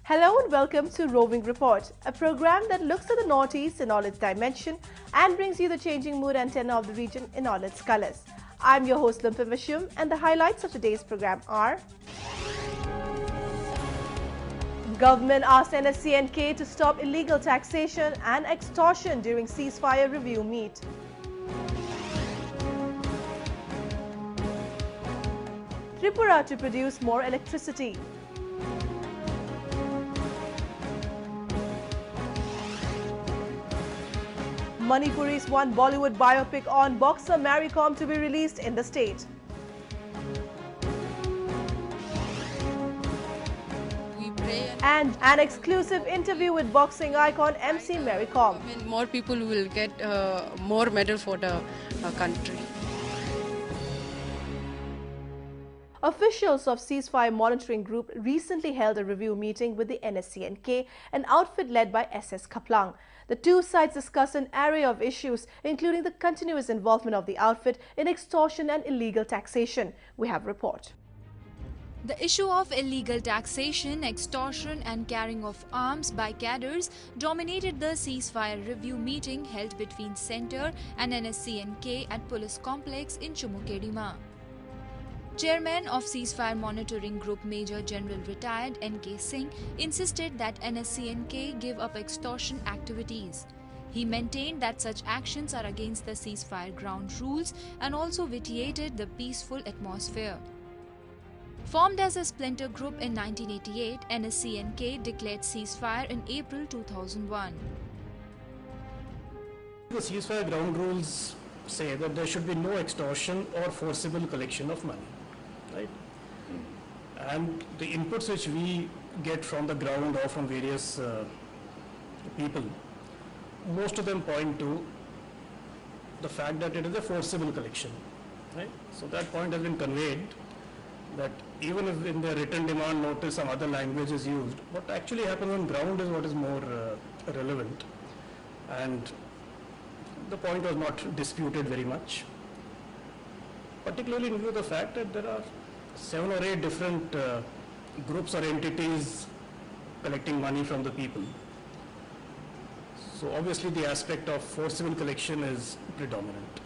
Hello and welcome to Roving Report, a program that looks at the Northeast in all its dimension and brings you the changing mood and tenor of the region in all its colors. I'm your host Limpim Vishum, and the highlights of today's program are: Government asked NSCNK to stop illegal taxation and extortion during ceasefire review meet. Tripura to produce more electricity. Manipuri's one Bollywood biopic on boxer Mary Kom to be released in the state. And an exclusive interview with boxing icon MC Mary Kom. More people will get more medal for the country. Officials of Ceasefire Monitoring Group recently held a review meeting with the NSCNK, an outfit led by SS Kaplang. The two sides discussed an array of issues, including the continuous involvement of the outfit in extortion and illegal taxation. We have a report. The issue of illegal taxation, extortion and carrying of arms by cadres dominated the ceasefire review meeting held between Centre and NSCNK at Police Complex in Chumukedima. Chairman of Ceasefire Monitoring Group Major General Retired N.K. Singh insisted that NSCNK give up extortion activities. He maintained that such actions are against the ceasefire ground rules and also vitiated the peaceful atmosphere. Formed as a splinter group in 1988, NSCNK declared ceasefire in April 2001. The ceasefire ground rules say that there should be no extortion or forcible collection of money, right? And the inputs which we get from the ground or from various people, most of them point to the fact that it is a forcible collection, right? So that point has been conveyed, that even if in the written demand notice some other language is used, what actually happens on ground is what is more relevant. And the point was not disputed very much, particularly in view of the fact that there are 7 or 8 different groups or entities collecting money from the people. So obviously the aspect of forcible collection is predominant.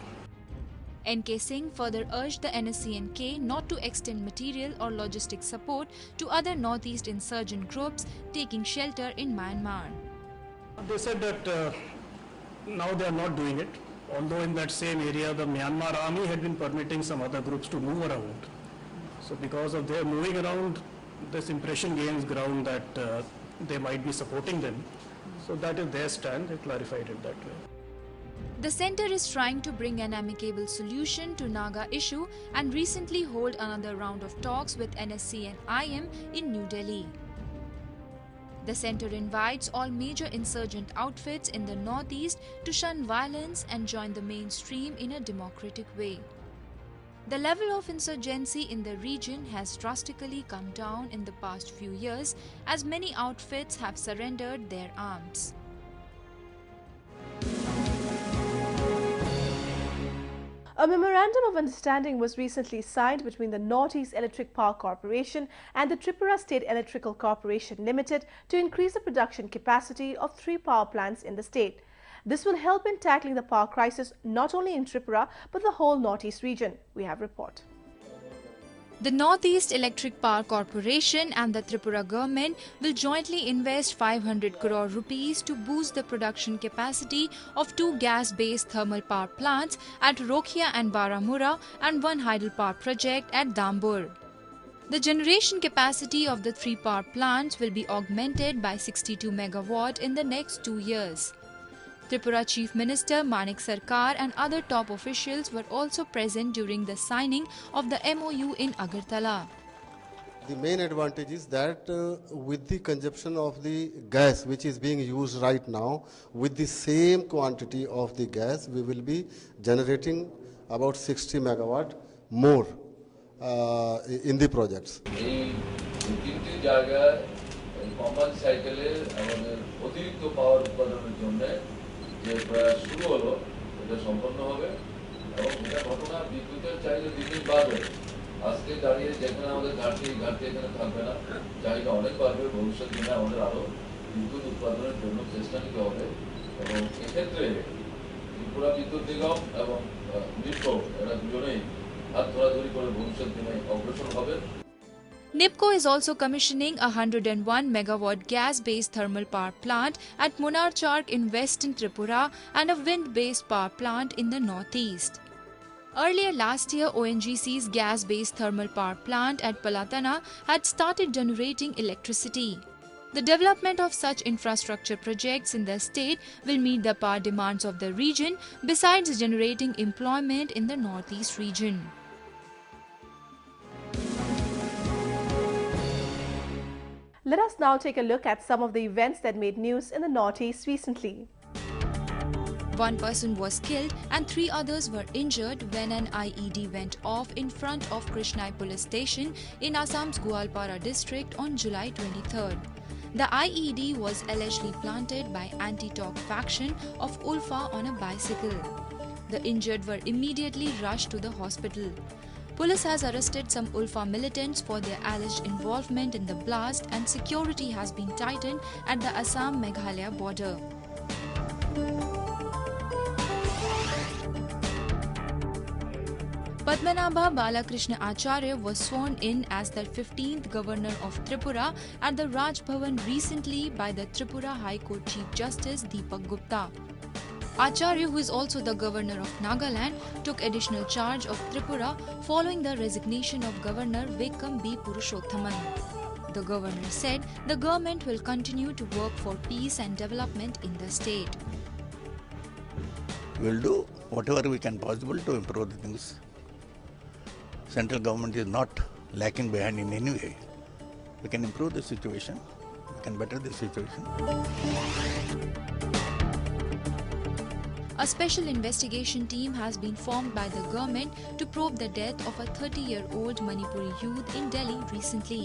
N.K. Singh further urged the NSCNK not to extend material or logistic support to other northeast insurgent groups taking shelter in Myanmar. They said that now they are not doing it, although in that same area the Myanmar army had been permitting some other groups to move around. So because of their moving around, this impression gains ground that they might be supporting them. So that is their stand, they clarified it that way. The centre is trying to bring an amicable solution to Naga issue and recently hold another round of talks with NSC and IM in New Delhi. The centre invites all major insurgent outfits in the northeast to shun violence and join the mainstream in a democratic way. The level of insurgency in the region has drastically come down in the past few years as many outfits have surrendered their arms. A memorandum of understanding was recently signed between the Northeast Electric Power Corporation and the Tripura State Electrical Corporation Limited to increase the production capacity of 3 power plants in the state. This will help in tackling the power crisis not only in Tripura but the whole Northeast region. We have a report. The Northeast Electric Power Corporation and the Tripura government will jointly invest 500 crore rupees to boost the production capacity of 2 gas-based thermal power plants at Rokhia and Baramura and 1 hydropower project at Dambur. The generation capacity of the 3 power plants will be augmented by 62 megawatt in the next 2 years. Tripura Chief Minister Manik Sarkar and other top officials were also present during the signing of the MOU in Agartala. The main advantage is that with the consumption of the gas which is being used right now, with the same quantity of the gas, we will be generating about 60 megawatt more in the projects. যে প্রয়াস শুরু হলো এটা সম্পন্ন হবে এবং এটা ঘটনা বিদ্যুতের চাইলে 2 দিন বাদে আজকে দাঁড়িয়ে যেখানে আমাদের ঘাটতি এখানে থাকবে না, চাহিদা অনেক বাড়বে, ভবিষ্যৎ দিনে আমাদের আরো বিদ্যুৎ উৎপাদনের জন্য চেষ্টা নিতে হবে এবং এক্ষেত্রে ত্রিপুরা বিদ্যুৎ নিগম এবং নিপকো এরা দুজনেই হাত ধরাধরি করে ভবিষ্যৎ দিনে অগ্রসর হবে। NIPCO is also commissioning a 101 megawatt gas-based thermal power plant at Munarchark in western Tripura and a wind-based power plant in the northeast. Earlier last year, ONGC's gas-based thermal power plant at Palatana had started generating electricity. The development of such infrastructure projects in the state will meet the power demands of the region besides generating employment in the northeast region. Let us now take a look at some of the events that made news in the Northeast recently. One person was killed and 3 others were injured when an IED went off in front of Krishnai police station in Assam's Gwalpara district on July 23rd. The IED was allegedly planted by anti-talk faction of Ulfa on a bicycle. The injured were immediately rushed to the hospital. Police has arrested some Ulfa militants for their alleged involvement in the blast and security has been tightened at the Assam-Meghalaya border. Padmanabha Balakrishna Acharya was sworn in as the 15th Governor of Tripura at the Raj Bhavan recently by the Tripura High Court Chief Justice Deepak Gupta. Acharya, who is also the Governor of Nagaland, took additional charge of Tripura following the resignation of Governor Vikram B. Purushothaman. The Governor said the government will continue to work for peace and development in the state. We will do whatever we can possible to improve the things. Central government is not lacking behind in any way. We can improve the situation. We can better the situation. A special investigation team has been formed by the government to probe the death of a 30-year-old Manipuri youth in Delhi recently.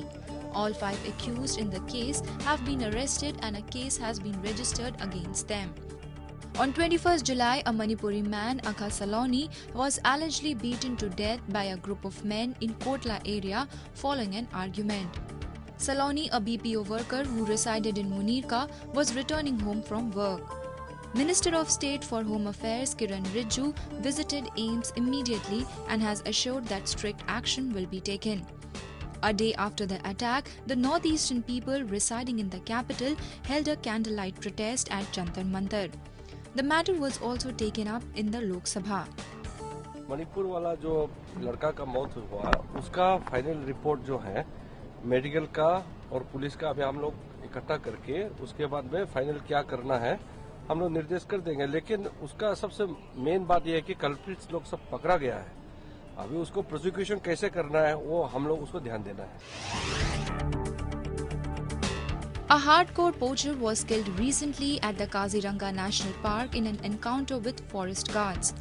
All 5 accused in the case have been arrested and a case has been registered against them. On 21st July, a Manipuri man, Akha Saloni, was allegedly beaten to death by a group of men in Kotla area following an argument. Saloni, a BPO worker who resided in Munirka, was returning home from work. Minister of State for Home Affairs Kiran Rijju visited AIIMS immediately and has assured that strict action will be taken. A day after the attack, the northeastern people residing in the capital held a candlelight protest at Jantar Mantar. The matter was also taken up in the Lok Sabha. Manipur वाला जो लड़का का मौत हुआ उसका final report जो है medical का और पुलिस का अभी हम लोग इकट्ठा करके उसके बाद में फाइनल क्या करना है हम लोग निर्देश कर देंगे, लेकिन उसका सबसे मेन बात यह है कि कल्प्रिट्स लोग सब पकड़ा गया है। अभी उसको प्रोसिक्यूशन कैसे करना है वो हम लोग उसको ध्यान देना है। A hardcore poacher was killed recently at the Kaziranga National Park in an encounter with forest guards.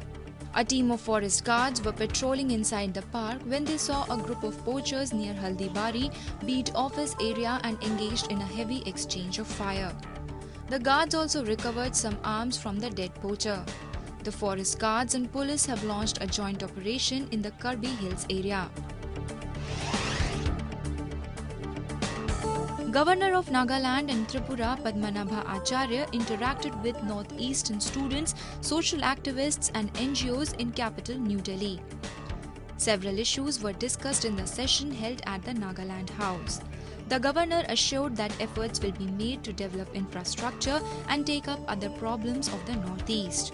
A team of forest guards were patrolling inside the park when they saw a group of poachers near Haldibari beat office area and engaged in a heavy exchange of fire. The guards also recovered some arms from the dead poacher. The forest guards and police have launched a joint operation in the Karbi Hills area. Governor of Nagaland and Tripura Padmanabha Acharya interacted with northeastern students, social activists and NGOs in capital New Delhi. Several issues were discussed in the session held at the Nagaland House. The governor assured that efforts will be made to develop infrastructure and take up other problems of the northeast.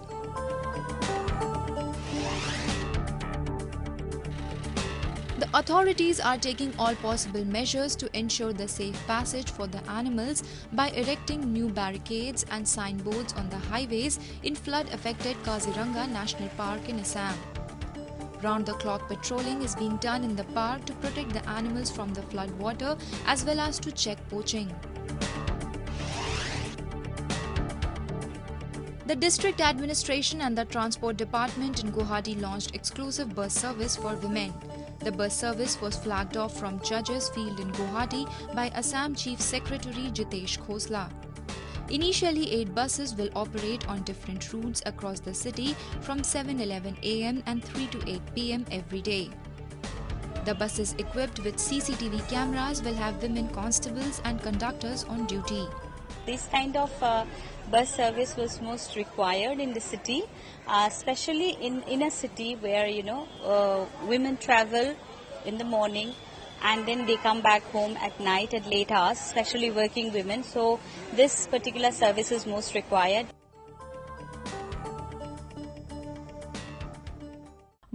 The authorities are taking all possible measures to ensure the safe passage for the animals by erecting new barricades and signboards on the highways in flood-affected Kaziranga National Park in Assam. Round-the-clock patrolling is being done in the park to protect the animals from the flood water as well as to check poaching. The district administration and the transport department in Guwahati launched exclusive bus service for women. The bus service was flagged off from Judges Field in Guwahati by Assam Chief Secretary Jitesh Khosla. Initially, 8 buses will operate on different routes across the city from 7:11 a.m. and 3 to 8 p.m. every day. The buses equipped with CCTV cameras will have women constables and conductors on duty. This kind of bus service was most required in the city, especially in a city where women travel in the morning and then they come back home at night at late hours, especially working women. So this particular service is most required.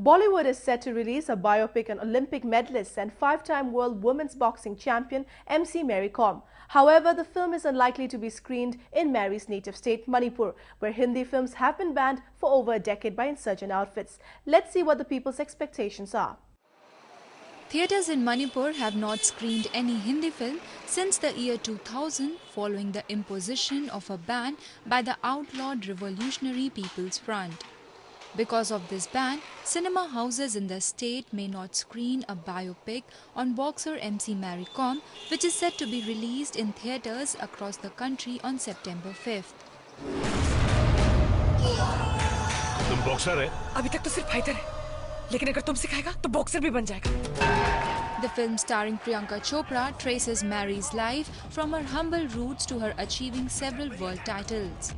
Bollywood is set to release a biopic on Olympic medalist and 5-time world women's boxing champion MC Mary Kom. However, the film is unlikely to be screened in Mary's native state, Manipur, where Hindi films have been banned for over a decade by insurgent outfits. Let's see what the people's expectations are. Theatres in Manipur have not screened any Hindi film since the year 2000 following the imposition of a ban by the outlawed Revolutionary People's Front. Because of this ban, cinema houses in the state may not screen a biopic on boxer MC Mary Kom, which is set to be released in theatres across the country on September 5th. तुम boxer है? अभी तक तो सिर्फ fighter है, लेकिन अगर तुम सिखाएगा तो बॉक्सर भी बन जाएगा। The film starring Priyanka Chopra traces Mary's life from her humble roots to her achieving several world titles.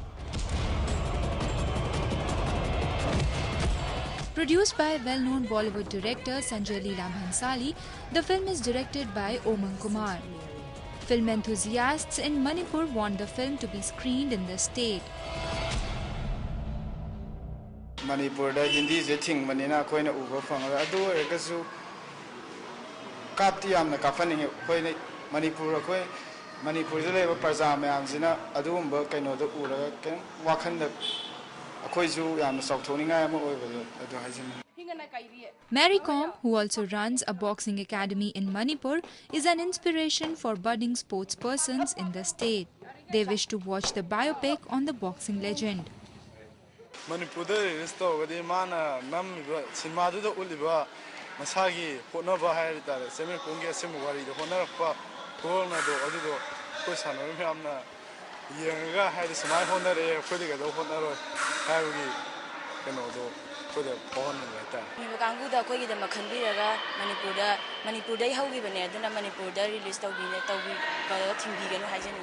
Produced by well-known Bollywood director Sanjay Leela Bhansali, the film is directed by Oman Kumar. Film enthusiasts in Manipur want the film to be screened in the state. Manipur da Hindi je thing manina koi na uba phang adu ergasu kapti amna kafani koi Manipur koi Manipur je leba parja mayam jina adumba kaino da ura ken wakhan da Mary Kom, who also runs a boxing academy in Manipur, is an inspiration for budding sportspersons in the state. They wish to watch the biopic on the boxing legend. Manipur da mana nam cinema da uliba masagi hona ba hai da semi kongi semi wari da hona pa hona do adu do ko sanor me amna yenga hai da samai hona re ko de ga do hona ro hai gi kano do ko de pon ne ta mi kangu da ko gi da makhanbi ra Manipur da hau gi bane aduna Manipur da release taw bi ka thingbi ga no hai jani.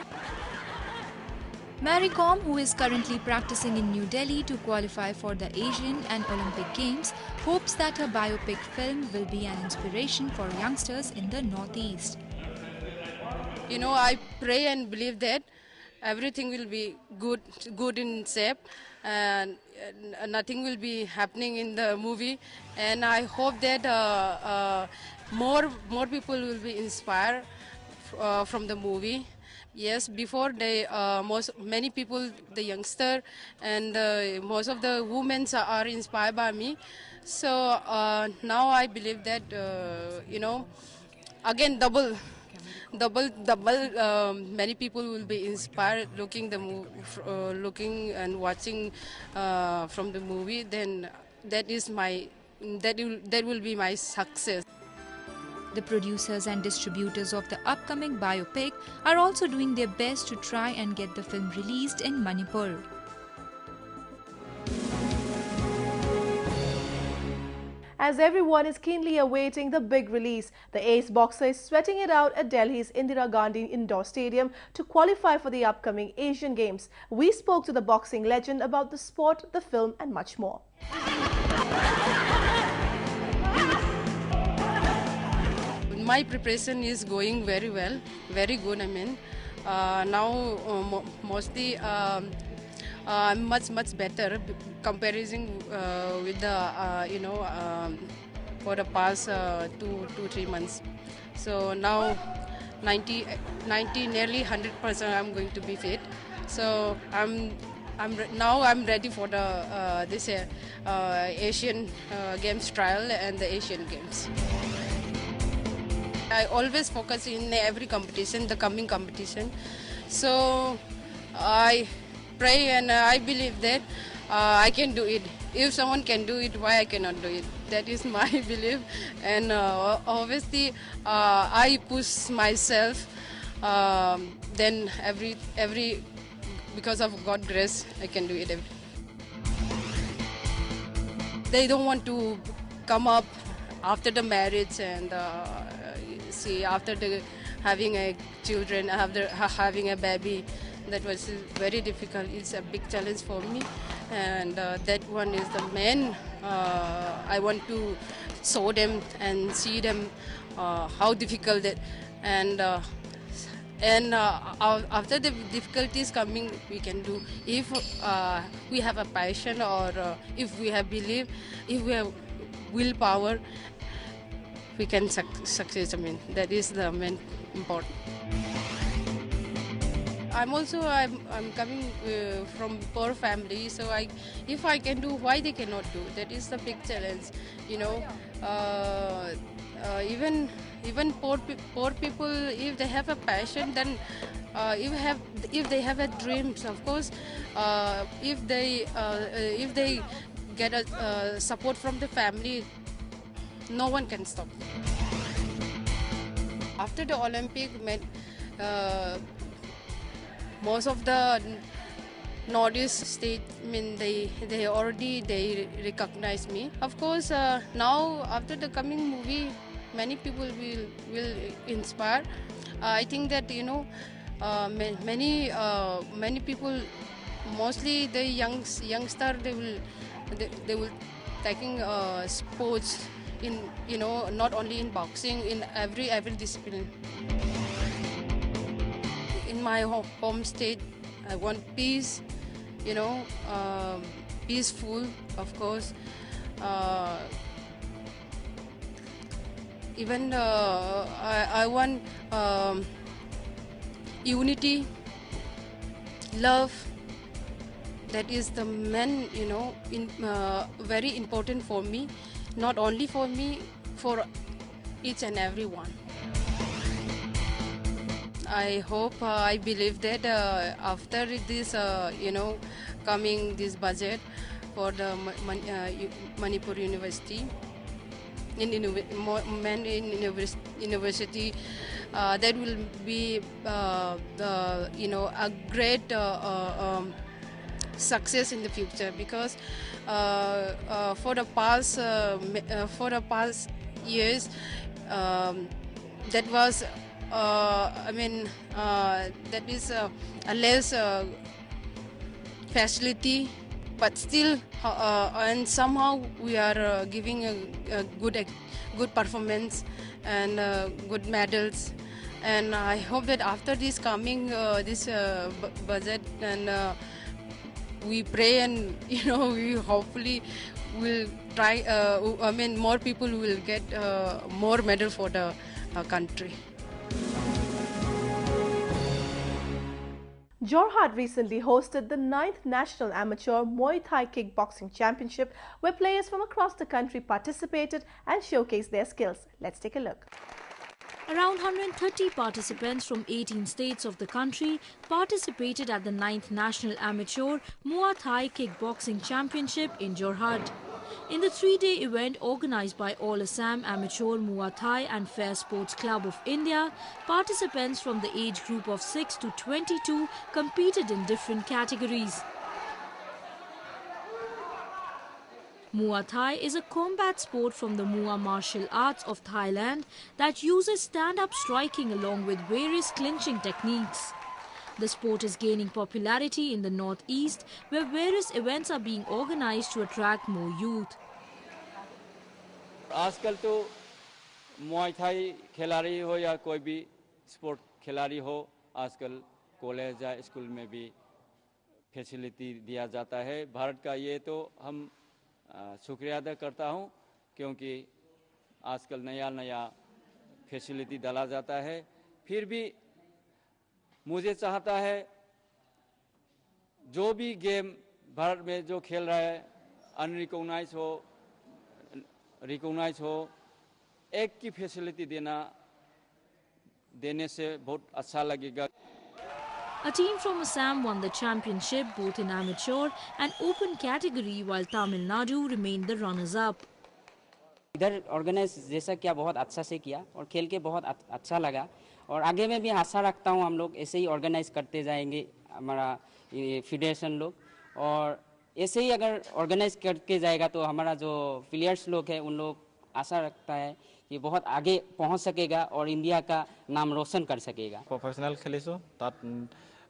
Mary Kom, who is currently practicing in New Delhi to qualify for the Asian and Olympic Games, hopes that her biopic film will be an inspiration for youngsters in the Northeast. You know, I pray and believe that everything will be good in shape, and nothing will be happening in the movie. And I hope that more people will be inspired from the movie. Yes, before many people, the youngster and most of the women are inspired by me. So now I believe that again double. Many people will be inspired looking and watching from the movie. Then that will be my success. The producers and distributors of the upcoming biopic are also doing their best to try and get the film released in Manipur. As everyone is keenly awaiting the big release, the ace boxer is sweating it out at Delhi's Indira Gandhi Indoor Stadium to qualify for the upcoming Asian Games. We spoke to the boxing legend about the sport, the film and much more. My preparation is going very well, very good. I mean, now mostly I'm much better comparison with the for the past 2-3 months. So now 90 nearly 100% I'm going to be fit. So I'm ready for the this Asian Games trial and the Asian Games. I always focus in every competition, the coming competition. So I pray and I believe that I can do it. If someone can do it, why I cannot do it? That is my belief. And obviously I push myself. Then every because of God's grace, I can do it. They don't want to come up after the marriage and see after the having a children, after having a baby, that was very difficult. It's a big challenge for me, and that one is the main. I want to show them and see them how difficult it, and after the difficulties coming, we can do if we have a passion or if we have belief, if we have willpower, we can succeed. I mean, that is the main important. I'm coming from poor family, so if I can do, why they cannot do? That is the big challenge, you know. Even poor people, if they have a passion, then if they have a dreams, of course, if they get a support from the family, no one can stop. After the Olympic, most of the Northeast state, I mean, they already recognize me. Of course, now after the coming movie, many people will inspire. I think that, you know, many people, mostly the youngster, they will taking sports in, you know, not only in boxing, in every discipline. In my home state, I want peace, you know, peaceful, of course. Even I want unity, love. That is the main, you know, very important for me. Not only for me, for each and every one. I hope, I believe that after this, you know, coming this budget for the Manipur University, university, that will be, you know, a great success in the future, because for the past years, that was. I mean, that is a less facility, but still, and somehow we are giving a good performance and good medals. And I hope that after this coming this budget, and we pray, and you know, we hopefully will try. I mean, more people will get more medal for the country. Jorhat recently hosted the 9th National Amateur Muay Thai Kickboxing Championship, where players from across the country participated and showcased their skills. Let's take a look. Around 130 participants from 18 states of the country participated at the 9th National Amateur Muay Thai Kickboxing Championship in Jorhat. In the three-day event organized by All Assam Amateur Muay Thai and Fair Sports Club of India, participants from the age group of 6 to 22 competed in different categories. Muay Thai is a combat sport from the Muay martial arts of Thailand that uses stand-up striking along with various clinching techniques. The sport is gaining popularity in the northeast, where various events are being organized to attract more youth. आजकल तो मुआई Thai खिलाड़ी हो या कोई भी sport खिलाड़ी हो, आजकल कॉलेज या स्कूल में भी फैसिलिटी दिया जाता है। भारत का ये तो हम शुक्रिया अदा करता हूँ, क्योंकि आजकल नया फैसिलिटी डाला जाता है। फिर भी मुझे चाहता है जो भी गेम भारत में जो खेल रहा है अनरिकॉग्नाइज हो, रिकॉग्नाइज हो, एक की फैसिलिटी देने से बहुत अच्छा लगेगा। A team from Assam won the championship both in amateur and open category, while Tamil Nadu remained the runners-up. इधर ऑर्गेनाइज जैसा किया, बहुत अच्छा से किया और खेल के बहुत अच्छा लगा, और आगे में भी आशा रखता हूँ हम लोग ऐसे ही ऑर्गेनाइज करते जाएंगे, हमारा फेडरेशन लोग, और ऐसे ही अगर ऑर्गेनाइज करके जाएगा तो हमारा जो प्लेयर्स लोग हैं उन लोग आशा रखता है कि बहुत आगे पहुंच सकेगा और इंडिया का नाम रोशन कर सकेगा। प्रोफेशनल खेलिছোঁ তাত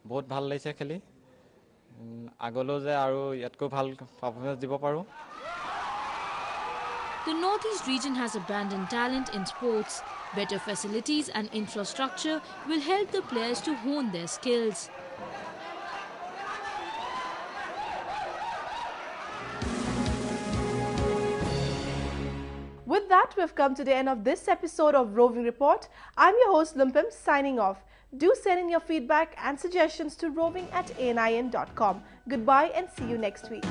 बहुत ভাল লাগিছে খেলি আগলৈ যে আৰু ইয়াতকৈ ভাল পাৰফৰ্মেন্স দিব পাৰোঁ। The Northeast region has abundant talent in sports. Better facilities and infrastructure will help the players to hone their skills. With that, we've come to the end of this episode of Roving Report. I'm your host Lumpim, signing off. Do send in your feedback and suggestions to roving@anin.com. Goodbye and see you next week.